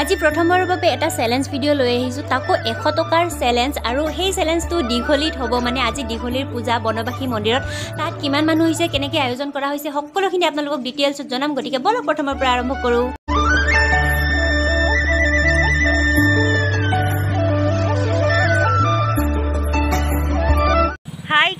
আজি প্ৰথমৰ বাবে এটা চ্যালেঞ্জ ভিডিঅ' লৈ আহিছো তাকো 100 টকাৰ চ্যালেঞ্জ আৰু সেই চ্যালেঞ্জটো দীঘলীত হ'ব মানে আজি দীঘলীৰ পূজা বনবাসী মন্দিৰত তাত কিমান মানুহ হৈছে কেনেকৈ আয়োজন কৰা হৈছে সকলোখিনি আপোনালোকক ডিটেইলছত জনাম গতিকে বলক প্ৰথমৰ পৰা আৰম্ভ কৰো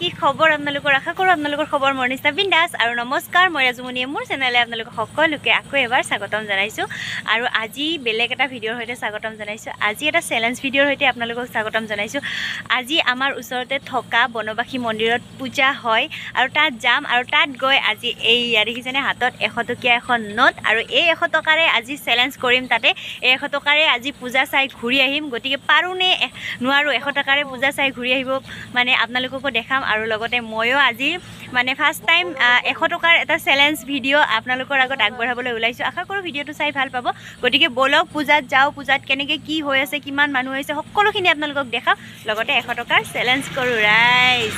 কি খবৰ আপোনালোকৰ আশা কৰো আপোনালোকৰ খবৰ মৰ্নিষ্টা বিন্দাস আৰু নমস্কাৰ মই ৰাজমণিয়ে মোৰ চেনেলে আপোনালোকক সকলোকে আকৌ এবাৰ স্বাগতম জনাইছো আৰু আজি বেলেগ এটা ভিডিঅ'ৰ হৈতে স্বাগতম জনাইছো আজি এটা চ্যালেঞ্জ ভিডিঅ'ৰ হৈতে আপোনালোকক স্বাগতম জনাইছো আজি আমাৰ ওচৰতে থকা বনবাসী মন্দিৰত পূজা হয় আৰু তাত যাম আৰু তাত গৈ আজি এই দেখিছেনে হাতত 100 টকীয়া এখন নোট আৰু এই 100 টকাৰে আজি চ্যালেঞ্জ কৰিম তাতে এই 100 টকাৰে আজি পূজা চাই ঘূৰি আহিম গতিকে পাৰোনে নোৱাৰো 100 টকাৰে পূজা চাই ঘূৰি আহিব মানে আপোনালোককো দেখাম আৰু লগতে ময়ো আজি মানে ফাৰ্স্ট টাইম 100 টকাৰ এটা চ্যালেঞ্জ ভিডিঅ' আপোনালোকৰ আগত আগবঢ়াবলৈ ওলাইছো আশা কৰো ভিডিঅ'টো চাই ভাল পাব গতিকে বলক পূজাত যাও পূজাত কেনেকৈ কি হৈ আছে কিমান মানুহ হৈছে সকলোখিনি আপোনালোকক দেখাম লগতে 100 টকাৰ চ্যালেঞ্জ কৰো ৰাইজ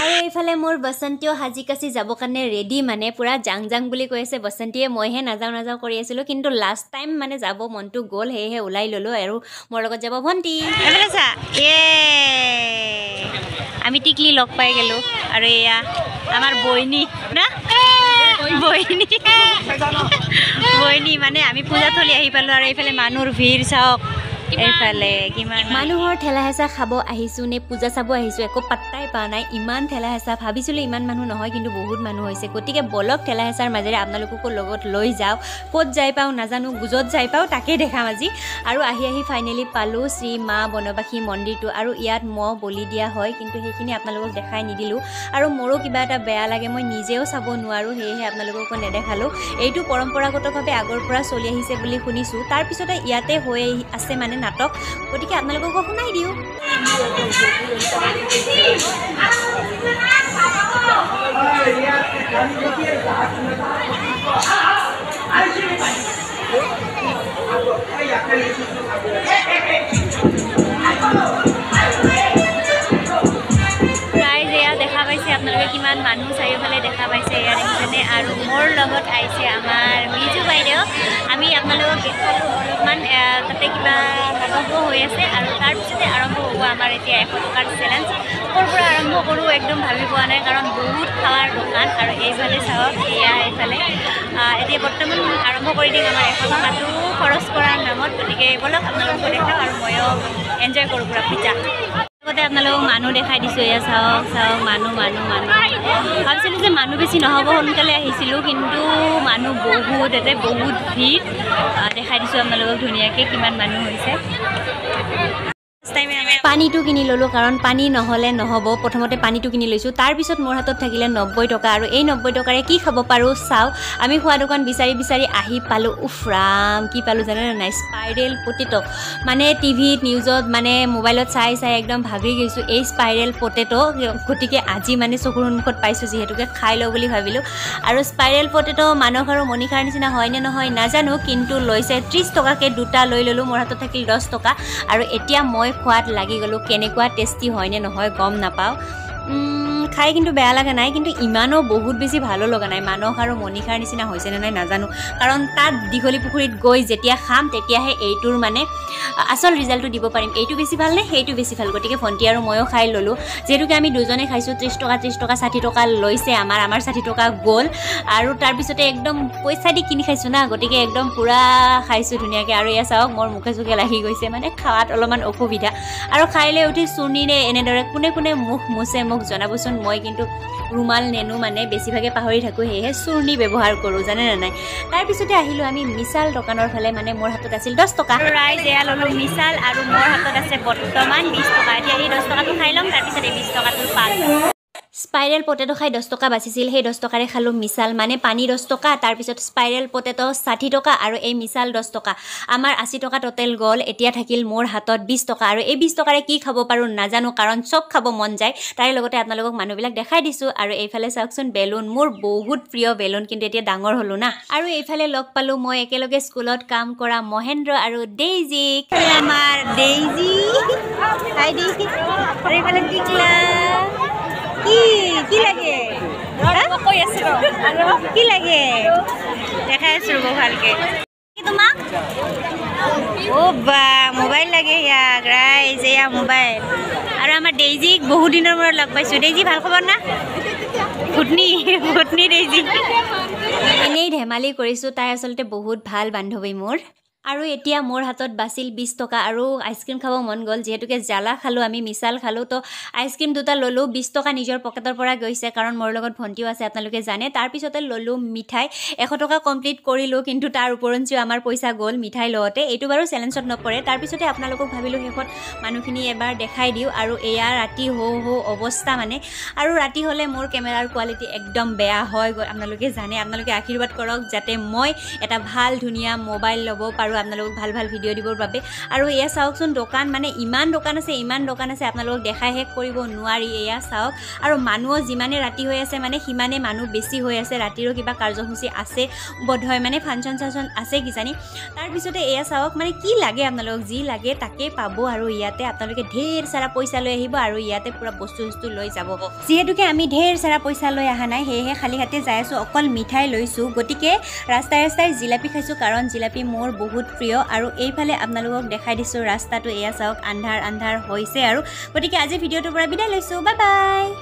আৰু এইফালে মোৰ বসন্তীও হাজি কাছি যাব কাৰণে ৰেডি মানে পুৰা জাং জাং বুলি কৈ আছে বসন্তীয়ে মইহে নাযাও কৰি আছিলো কিন্তু লাষ্ট টাইম মানে যাব মনটো গ'ল হেহে ওলাই ললো আৰু মোৰ লগত যাব ভন্টি এফালে চা আমি টিকলি লগ পাই গেলো আৰু এয়া আমাৰ বইনী না বইনী মানে আমি পূজাথলী আহি পালো আৰু এইফালে মানুহৰ ভিৰ চাওক এইফালে কিমান মানুহৰ ঠেলা হেঁচা খাব আহিছো নে পূজা চাব আহিছো একো পাত্তাই পা নাই ইমান ঠেলা হেঁচা ভাবিছিলো ইমান মানুহ নহয় কিন্তু বহুত মানুহ হৈছে গতিকে বলক ঠেলা হেঁচাৰ মাজেৰে আপোনালোককো লগত লৈ যাওঁ ক'ত যাই পাওঁ নাজানো গুজত যাই পাওঁ তাকে দেখাম আজি আৰু আহি ফাইনেলি পালো শ্ৰী মা বনবাসী মন্দিৰটো আৰু ইয়াত মহ বলি দিয়া হয় কিন্তু সেইখিনি আপোনালোকক দেখাই নিদিলো আৰু মোৰো কিবা এটা বেয়া লাগে মই নিজেও চাব নোৱাৰো সেয়েহে আপোনালোককো নেদেখালো এইটো পৰম্পৰাগতভাৱে আগৰ পৰা চলি আহিছে বুলি শুনিছো তাৰ পিছতে ইয়াতে হৈ আছে মানে নাটক গতিকে আপোনালোকক শুনাই দিও প্ৰায় এয়া দেখা পাইছে আপোনালোকে কিমান মানুহ চাৰিওফালে দেখা পাইছে এয়া দেখিছেনে আৰু মোৰ লগত আহিছে আমাৰ মিজু বাইদেউ আমি আপোনালোকক দেখালো অলপমান তাতে কিবা নাটক হৈ আছে আৰু তাৰপিছতে আৰম্ভ হ'ব আমাৰ এতিয়া 100 টকাৰ চ্যালেঞ্জ ক'ৰ পৰা আৰম্ভ কৰোঁ একদম ভাবি পোৱা নাই কাৰণ বহুত খাৱাৰ দোকান আৰু এইফালে চাওক এয়া এইফালে এতিয়া বৰ্তমান আৰম্ভ কৰি দিম আমাৰ 100 টকাটো খৰচ কৰাৰ নামত গতিকে বলক আপোনালোকক দেখাওঁ আৰু ময়ো এনজয় কৰোঁ পুৰা পূজা লগতে আপোনালোকক মানুহ দেখাই দিছোঁ এয়া চাওক মানুহ ভাবিছিলোঁ যে মানুহ বেছি নহ'ব সোনকালে আহিছিলোঁ কিন্তু মানুহ বহুত ইয়াতে বহুত ভিৰ দেখাই দিছোঁ আপোনালোকক ধুনীয়াকৈ কিমান মানুহ হৈছে পানীটো কিনি ললো কাৰণ পানী নহ'লে নহ'ব প্ৰথমতে পানীটো কিনি লৈছোঁ তাৰপিছত মোৰ হাতত থাকিলে 90 টকা আৰু এই 90 টকাৰে কি খাব পাৰোঁ চাওঁ আমি খোৱা দোকান বিচাৰি আহি পালোঁ উফৰাম কি পালোঁ জানে নাই স্পাইৰেল পটেটো মানে টিভিত নিউজত মানে মোবাইলত চাই একদম ভাগি গৈছোঁ এই স্পাইৰেল পটেটো গতিকে আজি মানে চকুৰ সন্মুখত পাইছোঁ যিহেতুকে খাই লওঁ বুলি ভাবিলোঁ আৰু স্পাইৰেল পটেটো মানস আৰু মণিষাৰ নিচিনা হয় নে নহয় নাজানো কিন্তু লৈছে 30 টকাকৈ দুটা লৈ ল'লোঁ মোৰ হাতত থাকিল 10 টকা আৰু এতিয়া মই খোৱাত লাগি গ'লো কেনেকুৱা টেষ্টি হয় নে নহয় গম নাপাওঁ খাই কিন্তু বেয়া লগা নাই কিন্তু ইমানো বহুত বেছি ভালো লগা নাই মানস আৰু মণিষাৰ নিচিনা হৈছে নে নাই নাজানো কাৰণ তাত দীঘলী পুখুৰীত গৈ যেতিয়া খাম তেতিয়াহে এইটোৰ মানে আচল ৰিজাল্টটো দিব পাৰিম এইটো বেছি ভাল নে সেইটো বেছি ভাল গতিকে ভণ্টি আৰু ময়ো খাই ল'লোঁ যিহেতুকে আমি দুজনে খাইছোঁ 30 টকা 60 টকা লৈছে আমাৰ 60 টকা গ'ল আৰু তাৰপিছতে একদম পইচা দি কিনি খাইছোঁ না গতিকে একদম পূৰা খাইছোঁ ধুনীয়াকৈ আৰু এয়া চাওক মোৰ মুখে চুখে লাগি গৈছে মানে খাৱাত অলপমান অসুবিধা আৰু খাই লৈ উঠি চূৰ্ণিৰে এনেদৰে কোনে মুখ মুছে মোক জনাবচোন মই কিন্তু ৰুমাল নেনো মানে বেছিভাগে পাহৰি থাকোঁ সেয়েহে চূৰ্ণি ব্যৱহাৰ কৰোঁ জানে নে নাই তাৰপিছতে আহিলোঁ আমি মিছাল দোকানৰ ফালে মানে মোৰ হাতত আছিল 10 টকা ৰাইজ এয়া ল'লোঁ মিছাল আৰু মোৰ হাতত আছে বৰ্তমান 20 টকা এতিয়া এই 10 টকাটো খাই ল'ম তাৰপিছত এই 20 টকাটো পাম স্পাইৰেল পটেটো খাই 10 টকা বাচিছিল সেই 10 টকাৰে খালোঁ মিছাল মানে পানী 10 টকা তাৰপিছত স্পাইৰেল পটেটো 60 টকা আৰু এই মিছাল 10 টকা আমাৰ 80 টকা টোটেল গ'ল এতিয়া থাকিল মোৰ হাতত 20 টকা আৰু এই 20 টকাৰে কি খাব পাৰোঁ নাজানো কাৰণ চব খাব মন যায় তাৰে লগতে আপোনালোকক মানুহবিলাক দেখাই দিছোঁ আৰু এইফালে চাওকচোন বেলুন মোৰ বহুত প্ৰিয় বেলুন কিন্তু এতিয়া ডাঙৰ হ'লোঁ না আৰু এইফালে লগ পালোঁ মই একেলগে স্কুলত কাম কৰা মহেন্দ্ৰ আৰু ডেইজিক আমাৰ ডেইজি হাই ডেইজি আৰু এইফালে টিকলা কি লাগে কি লাগে দেখাই আছোঁ ৰ'ব ভালকৈ তোমাক অ' বা মোবাইল লাগে ইয়াক ৰাইজ এয়া মোবাইল আৰু আমাৰ ডেইজিক বহুত দিনৰ মূৰত লগ পাইছোঁ ডেইজি ভাল খবৰ না ভুটনি ডেইজি এনেই ধেমালি কৰিছোঁ তাই আচলতে বহুত ভাল বান্ধৱী মোৰ আৰু এতিয়া মোৰ হাতত বাছিল 20 টকা আৰু আইচক্ৰীম খাব মন গ'ল যিহেতুকে জ্বালা খালোঁ আমি মিছাল খালোঁ তো আইচক্ৰীম দুটা ল'লোঁ 20 টকা নিজৰ পকেটৰ পৰা গৈছে কাৰণ মোৰ লগত ভণ্টিও আছে আপোনালোকে জানে তাৰপিছতে ল'লোঁ মিঠাই 100 টকা কমপ্লিট কৰিলোঁ কিন্তু তাৰ ওপৰঞ্চিও আমাৰ পইচা গ'ল মিঠাই লওঁতে এইটো বাৰু চেলেঞ্জত নপৰে তাৰপিছতে আপোনালোকক ভাবিলোঁ শেষত মানুহখিনি এবাৰ দেখাই দিওঁ আৰু এয়া ৰাতি হৌ অৱস্থা মানে আৰু ৰাতি হ'লে মোৰ কেমেৰাৰ কোৱালিটি একদম বেয়া হয় আপোনালোকে জানে আপোনালোকে আশীৰ্বাদ কৰক যাতে মই এটা ভাল ধুনীয়া মোবাইল ল'ব পাৰোঁ আপোনালোকক ভাল ভাল ভিডিঅ' দিবৰ বাবে আৰু এয়া চাওকচোন দোকান মানে ইমান দোকান আছে আপোনালোকক দেখাই শেষ কৰিব নোৱাৰি এয়া চাওক আৰু মানুহো যিমানে ৰাতি হৈ আছে মানে সিমানে মানুহ বেছি হৈ আছে ৰাতিৰো কিবা কাৰ্যসূচী আছে বোধহয় মানে ফাংচন চাংচন আছে কিজানি তাৰপিছতে এয়া চাওক মানে কি লাগে আপোনালোকক যি লাগে তাকে পাব আৰু ইয়াতে আপোনালোকে ঢেৰ সাৰা পইচা লৈ আহিব আৰু ইয়াতে পুৰা বস্তু লৈ যাব যিহেতুকে আমি ঢেৰ সাৰা পইচা লৈ অহা নাই সেয়েহে খালী হাতে যাই আছোঁ অকল মিঠাই লৈছোঁ গতিকে ৰাস্তাই জিলাপি খাইছোঁ কাৰণ জিলাপি মোৰ বহুত প্ৰিয় আৰু এইফালে আপোনালোকক দেখাই দিছোঁ ৰাস্তাটো এয়া চাওক আন্ধাৰ হৈছে আৰু গতিকে আজি ভিডিঅ'টোৰ পৰা বিদায় লৈছোঁ বাই বাই